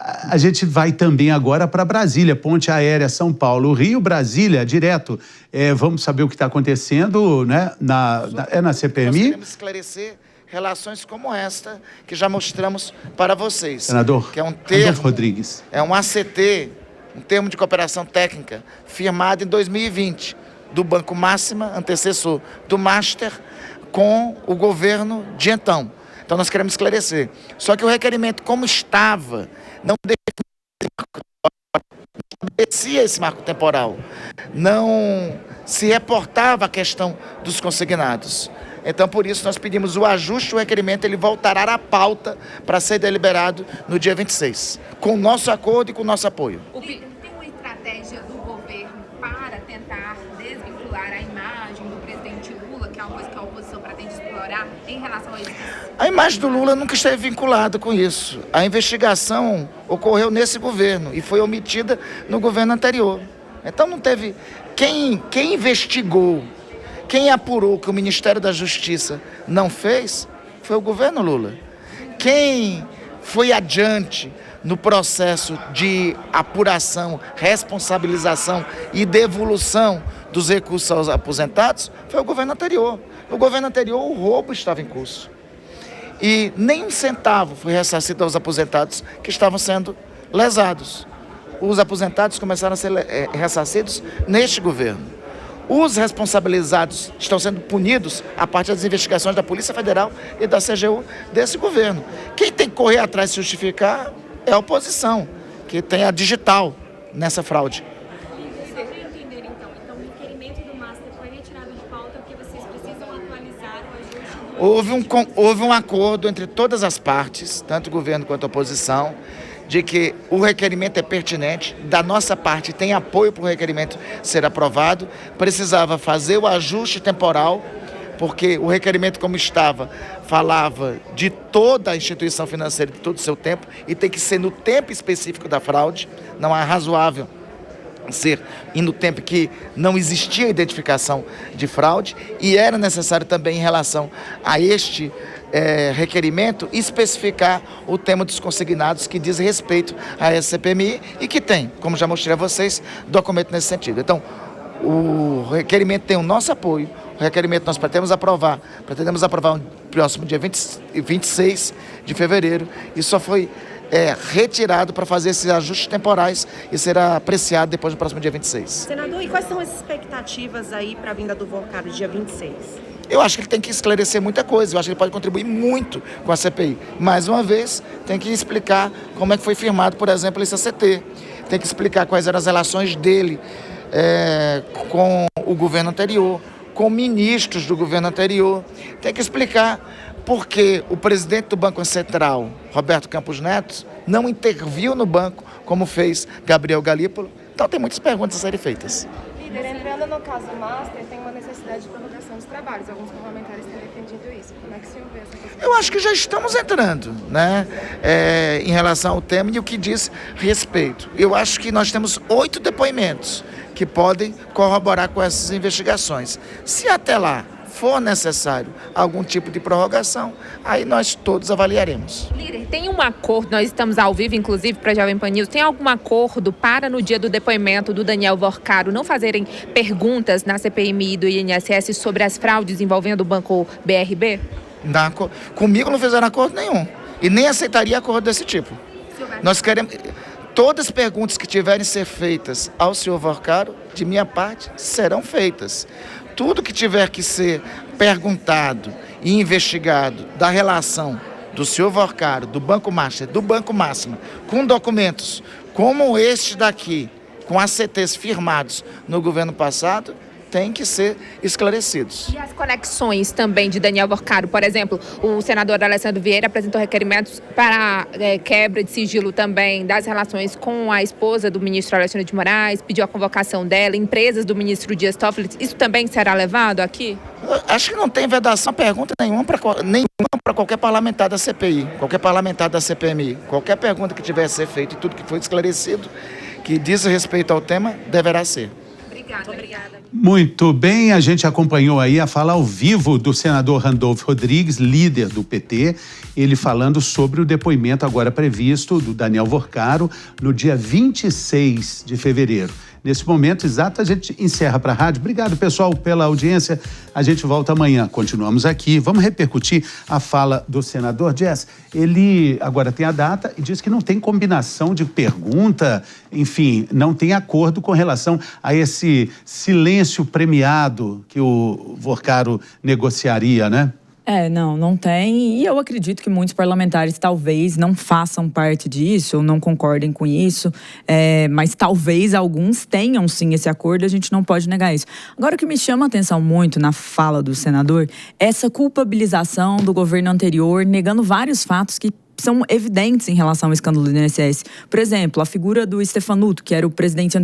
A gente vai também agora para Brasília, ponte aérea São Paulo, Rio, Brasília, direto. Vamos saber o que está acontecendo, né? Na CPMI? Nós queremos esclarecer relações como esta que já mostramos para vocês. Senador, que é um termo, Adolfo Rodrigues. É um ACT, um termo de cooperação técnica, firmado em 2020, do Banco Máxima, antecessor do Master, com o governo de então. Então nós queremos esclarecer. Só que o requerimento, como estava, não estabelecia esse marco temporal, não se reportava a questão dos consignados. Então, por isso, nós pedimos o ajuste do requerimento, ele voltará à pauta para ser deliberado no dia 26, com o nosso acordo e com o nosso apoio. Tem uma estratégia do governo para tentar desvincular a imagem do presidente Lula, que é uma coisa que a oposição pretende explorar, em relação a isso? A imagem do Lula nunca esteve vinculada com isso. A investigação ocorreu nesse governo e foi omitida no governo anterior. Então, não teve... Quem investigou, quem apurou que o Ministério da Justiça não fez, foi o governo Lula. Quem foi adiante no processo de apuração, responsabilização e devolução dos recursos aos aposentados, foi o governo anterior. No governo anterior, o roubo estava em curso. E nem um centavo foi ressarcido aos aposentados que estavam sendo lesados. Os aposentados começaram a ser ressarcidos neste governo. Os responsabilizados estão sendo punidos a partir das investigações da Polícia Federal e da CGU desse governo. Quem tem que correr atrás de justificar é a oposição, que tem a digital nessa fraude. Só para entender, então, o requerimento do Master foi retirado de pauta porque vocês precisam atualizar o ajuste do... Houve um acordo entre todas as partes, tanto o governo quanto a oposição, de que o requerimento é pertinente, da nossa parte tem apoio para o requerimento ser aprovado, precisava fazer o ajuste temporal, porque o requerimento como estava, falava de toda a instituição financeira, de todo o seu tempo, e tem que ser no tempo específico da fraude, não é razoável ser e no tempo que não existia identificação de fraude, e era necessário também em relação a este requerimento especificar o tema dos consignados que diz respeito à CPMI e que tem, como já mostrei a vocês, documento nesse sentido. Então, o requerimento tem o nosso apoio, o requerimento nós pretendemos aprovar no próximo dia 26 de fevereiro e só foi retirado para fazer esses ajustes temporais e será apreciado depois no próximo dia 26. Senador, e quais são as expectativas aí para a vinda do Vorcado dia 26? Eu acho que ele tem que esclarecer muita coisa, eu acho que ele pode contribuir muito com a CPI. Mais uma vez, tem que explicar como é que foi firmado, por exemplo, esse ACT. Tem que explicar quais eram as relações dele com o governo anterior, com ministros do governo anterior. Tem que explicar por que o presidente do Banco Central, Roberto Campos Neto, não interviu no banco, como fez Gabriel Galípolo. Então, tem muitas perguntas a serem feitas. Líder, entrando no caso Master, tem uma necessidade de prorrogação dos trabalhos. Alguns parlamentares têm defendido isso. Como é que o senhor vê essa questão? Eu acho que já estamos entrando, né, em relação ao tema e o que diz respeito. Eu acho que nós temos 8 depoimentos que podem corroborar com essas investigações. Se até lá for necessário algum tipo de prorrogação, aí nós todos avaliaremos. Líder, tem um acordo, nós estamos ao vivo, inclusive, para a Jovem Pan News, tem algum acordo para, no dia do depoimento do Daniel Vorcado, não fazerem perguntas na CPMI do INSS sobre as fraudes envolvendo o Banco BRB? Comigo não fizeram acordo nenhum, e nem aceitaria acordo desse tipo. Nós queremos... Todas as perguntas que tiverem ser feitas ao senhor Vorcado, de minha parte, serão feitas. Tudo que tiver que ser perguntado e investigado da relação do senhor Vorcado, do Banco Master, do Banco Máxima, com documentos como este daqui, com ACTs firmados no governo passado, tem que ser esclarecidos. E as conexões também de Daniel Vorcado, por exemplo, o senador Alessandro Vieira apresentou requerimentos para quebra de sigilo também das relações com a esposa do ministro Alexandre de Moraes, pediu a convocação dela, empresas do ministro Dias Toffoli, isso também será levado aqui? Acho que não tem vedação, pergunta nenhuma para qualquer parlamentar da CPI, qualquer parlamentar da CPMI. Qualquer pergunta que tiver a ser feita e tudo que foi esclarecido, que diz respeito ao tema, deverá ser. Obrigada. Muito bem, a gente acompanhou aí a fala ao vivo do senador Randolfo Rodrigues, líder do PT, ele falando sobre o depoimento agora previsto do Daniel Vorcaro no dia 26 de fevereiro. Nesse momento exato, a gente encerra para a rádio. Obrigado, pessoal, pela audiência. A gente volta amanhã. Continuamos aqui. Vamos repercutir a fala do senador Jess. Ele agora tem a data e diz que não tem combinação de pergunta, enfim, não tem acordo com relação a esse silêncio premiado que o Vorcaro negociaria, né? Não tem. E eu acredito que muitos parlamentares talvez não façam parte disso, ou não concordem com isso, mas talvez alguns tenham sim esse acordo, a gente não pode negar isso. Agora, o que me chama a atenção muito na fala do senador é essa culpabilização do governo anterior, negando vários fatos que são evidentes em relação ao escândalo do INSS. Por exemplo, a figura do Stefanuto, que era o presidente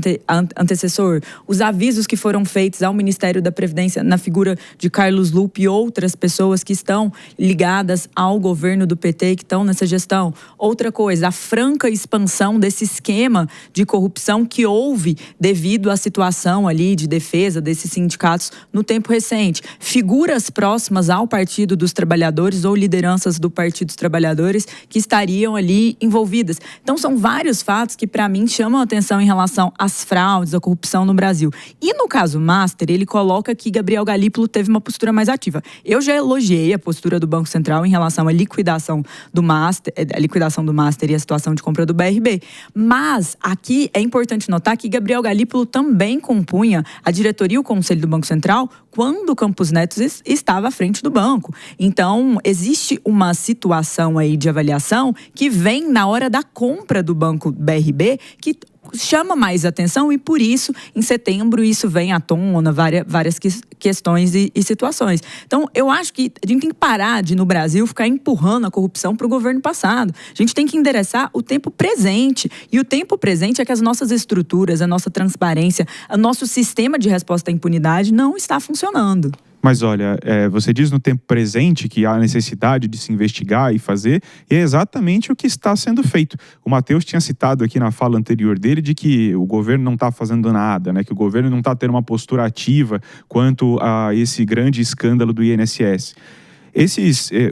antecessor, os avisos que foram feitos ao Ministério da Previdência na figura de Carlos Lupe e outras pessoas que estão ligadas ao governo do PT, que estão nessa gestão. Outra coisa, a franca expansão desse esquema de corrupção que houve devido à situação ali de defesa desses sindicatos no tempo recente. Figuras próximas ao Partido dos Trabalhadores ou lideranças do Partido dos Trabalhadores que estariam ali envolvidas. Então, são vários fatos que, para mim, chamam a atenção em relação às fraudes, à corrupção no Brasil. E no caso Master, ele coloca que Gabriel Galípolo teve uma postura mais ativa. Eu já elogiei a postura do Banco Central em relação à liquidação do Master e a situação de compra do BRB. Mas, aqui, é importante notar que Gabriel Galípolo também compunha a diretoria e o conselho do Banco Central quando o Campos Neto estava à frente do banco. Então, existe uma situação aí de avaliação que vem na hora da compra do banco BRB, que chama mais atenção e, por isso, em setembro, isso vem à tona, várias questões e situações. Então, eu acho que a gente tem que parar de, no Brasil, ficar empurrando a corrupção para o governo passado. A gente tem que endereçar o tempo presente. E o tempo presente é que as nossas estruturas, a nossa transparência, o nosso sistema de resposta à impunidade não está funcionando. Mas olha, você diz no tempo presente que há necessidade de se investigar e fazer, e é exatamente o que está sendo feito. O Matheus tinha citado aqui na fala anterior dele de que o governo não está fazendo nada, né? Que o governo não está tendo uma postura ativa quanto a esse grande escândalo do INSS.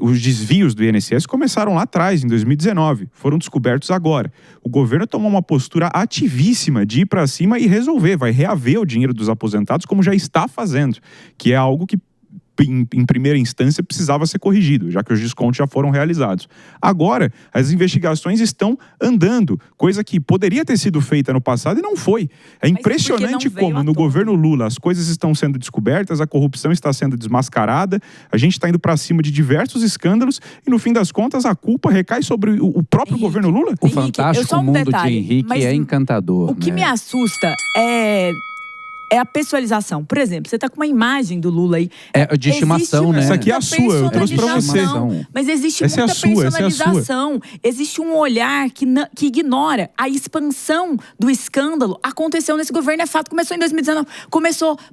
Os desvios do INSS começaram lá atrás, em 2019, foram descobertos agora. O governo tomou uma postura ativíssima de ir para cima e resolver, vai reaver o dinheiro dos aposentados, como já está fazendo, que é algo que em primeira instância precisava ser corrigido, já que os descontos já foram realizados. Agora, as investigações estão andando, coisa que poderia ter sido feita no passado e não foi. É impressionante como no governo Lula as coisas estão sendo descobertas, a corrupção está sendo desmascarada, a gente está indo para cima de diversos escândalos e, no fim das contas, a culpa recai sobre o próprio governo Lula. O fantástico mundo de Henrique é encantador. O que me assusta é a pessoalização. Por exemplo, você está com uma imagem do Lula aí. De estimação, né? Essa aqui é a sua, eu trouxe para você. Mas existe muita personalização. Existe um olhar que ignora a expansão do escândalo. Aconteceu nesse governo, é fato. Começou em 2019.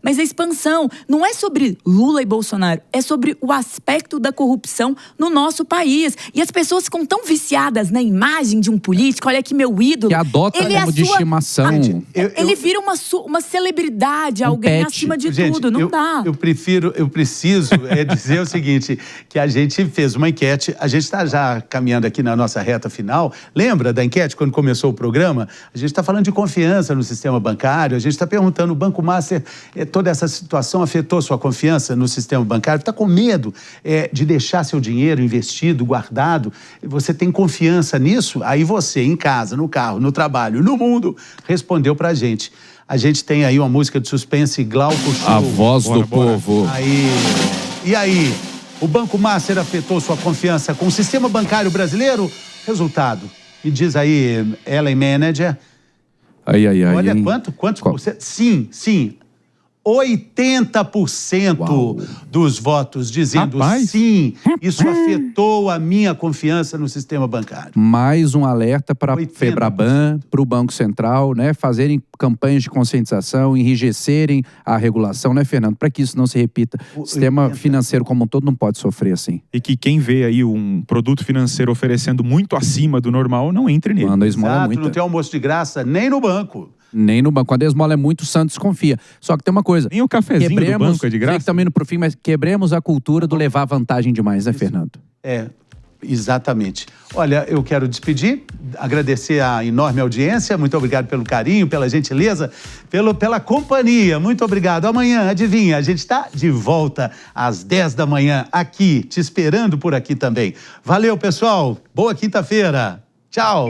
Mas a expansão não é sobre Lula e Bolsonaro. É sobre o aspecto da corrupção no nosso país. E as pessoas ficam tão viciadas na imagem de um político. Olha aqui, meu ídolo. Que adota como de estimação. Ele vira uma celebridade, alguém acima de tudo, não dá. Eu preciso dizer o seguinte, que a gente fez uma enquete, a gente está já caminhando aqui na nossa reta final. Lembra da enquete quando começou o programa? A gente está falando de confiança no sistema bancário, a gente está perguntando, o Banco Master, toda essa situação afetou sua confiança no sistema bancário? Está com medo de deixar seu dinheiro investido, guardado? Você tem confiança nisso? Aí você, em casa, no carro, no trabalho, no mundo, respondeu pra gente. A gente tem aí uma música de suspense, Glauco Show. A voz do povo. E aí, o Banco Master afetou sua confiança com o sistema bancário brasileiro? Resultado, me diz aí, Ellen Manager. Olha, hein? Quantos por cento? Sim. 80% dos votos dizendo sim, isso afetou a minha confiança no sistema bancário. Mais um alerta para a Febraban, para o Banco Central, né, fazerem campanhas de conscientização, enrijecerem a regulação, né, Fernando? Para que isso não se repita. O sistema financeiro como um todo não pode sofrer assim. E que quem vê aí um produto financeiro oferecendo muito acima do normal, não entre nele. Manda esmola muito. Não tem almoço de graça nem no banco. Nem no banco. Quando a esmola é muito, o santo desconfia. Só que tem uma coisa. Nem o cafezinho do banco é de graça? Também no Profim, mas quebremos a cultura do levar vantagem demais, né, Fernando? Exatamente. Olha, eu quero despedir, agradecer a enorme audiência, muito obrigado pelo carinho, pela gentileza, pela companhia, muito obrigado. Amanhã, adivinha, a gente está de volta às 10 da manhã aqui, te esperando por aqui também. Valeu, pessoal, boa quinta-feira, tchau!